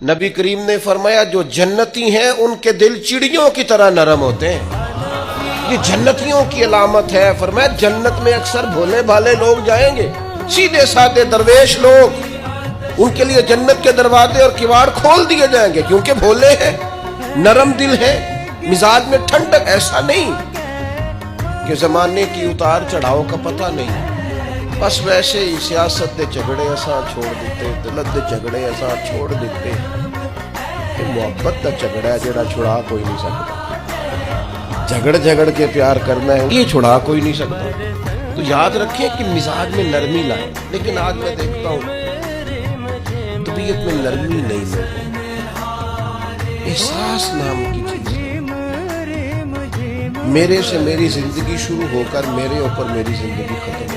नबी करीम ने फरमाया जो जन्नती हैं उनके दिल चिड़ियों की तरह नरम होते हैं। ये जन्नतियों की अलामत है। फरमाया जन्नत में अक्सर भोले भाले लोग जाएंगे, सीधे साधे दरवेश लोग। उनके लिए जन्नत के दरवाजे और किवाड़ खोल दिए जाएंगे क्योंकि भोले हैं, नरम दिल है, मिजाज में ठंडक। ऐसा नहीं कि जमाने की उतार चढ़ाव का पता नहीं, बस वैसे ही सियासत के झगड़े असा छोड़ देते, दिलत के झगड़े असा छोड़ देते। मोहब्बत का झगड़ा है जेड़ा छुड़ा कोई नहीं सकता। झगड़ के प्यार करना है, ये छुड़ा कोई नहीं सकता। तो याद रखें कि मिजाज में नरमी लाए। लेकिन आज मैं देखता हूं तबीयत में नरमी नहीं है। एहसास नाम की चीज, मेरे से मेरी जिंदगी शुरू होकर मेरे ऊपर मेरी जिंदगी खत्म।